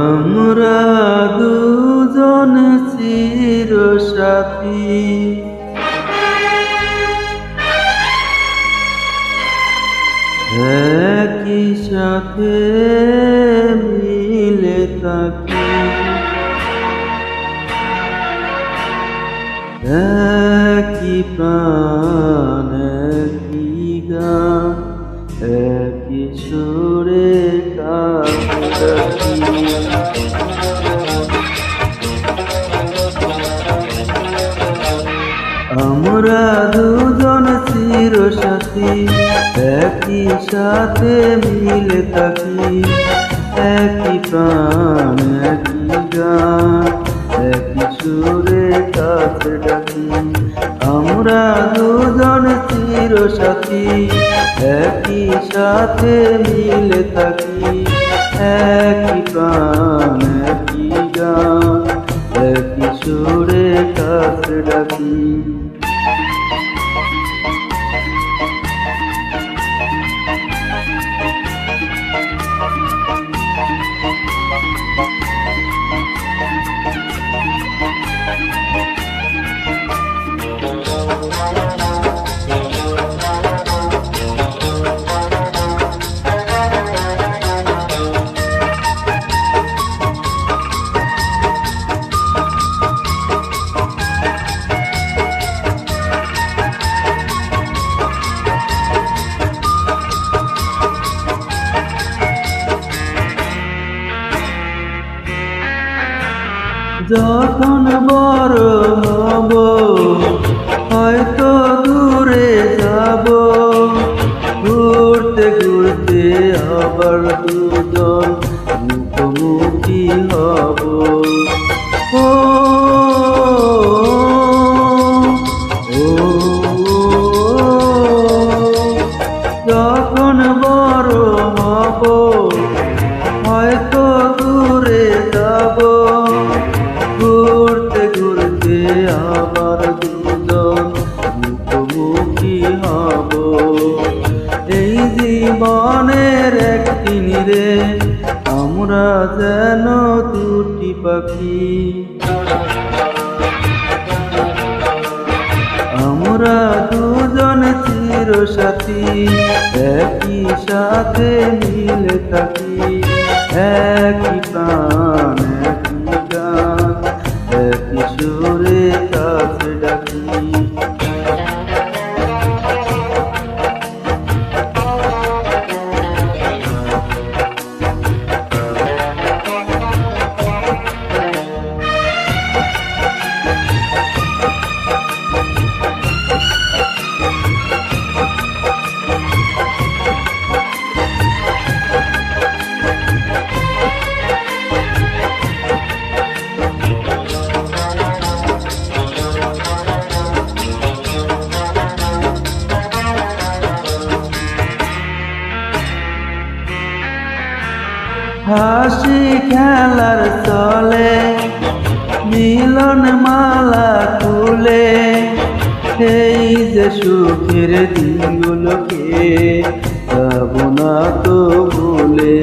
আমরা দুজন চিরসাথী, একই সাথে মিলে থাকি, একই প্রাণ একই গান একই সুরে কাটাকি। আমরা দুজন চিরসাথী, একই সাথে মিলে থাকি, একই প্রাণ একই গান একই সুরে কাছে ডাকি। আমরা দুজন চিরসাথী, একই সাথে মিলে থাকি, একই প্রাণ একই গান একই সুরে কাছে ডাকি। যখন বড় হব হয়তো দূরে যাব, ঘুরতে ঘুরতে আবার দুজন মুখোমুখি হব। ও যখন বড় হব হয়তো দূরে যাব, ঘুরতে ঘুরতে আবার দুজন মুখোমুখি হব। এই জীবনের একদিন রে আমরা যেন দুটি পাখি, আমরা দুজন চিরসাথী, একই সাথে মিলে থাকি, একই প্রাণ একই গান একই সুরে কাছে ডাকি। হাসি খেলার চলে মিলন মালা খুলে, এই যে সুখের দিনগুলোকে যাব না তো ভুলে।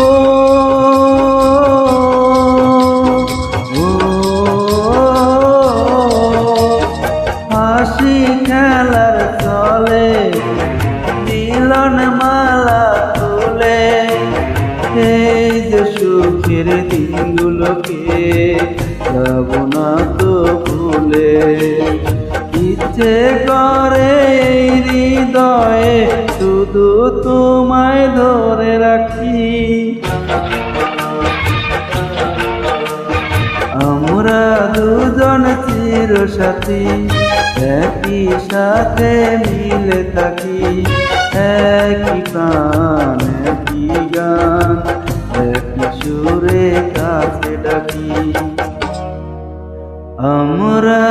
ও হাসি খেলার চলে মিলন মালা খুলে, এই যে সুখের দিনগুলোকে যাব না তো ভুলে। ইচ্ছে করে এই হৃদয়ে শুধু তোমায় ধরে রাখি, আমরা দুজন চিরসাথী, একই সাথে মিলে থাকি, একই প্রাণ একই গান একই সুরে কাছে ডাকি। আমরা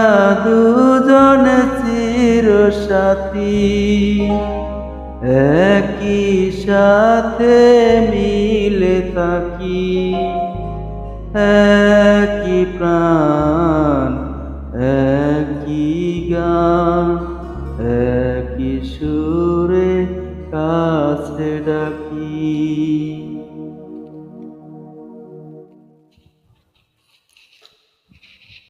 দুজন চিরসাথী, একই সাথে মিলে থাকি, একই প্রাণ এক একই গান একই সুরে কাছে ডাকি।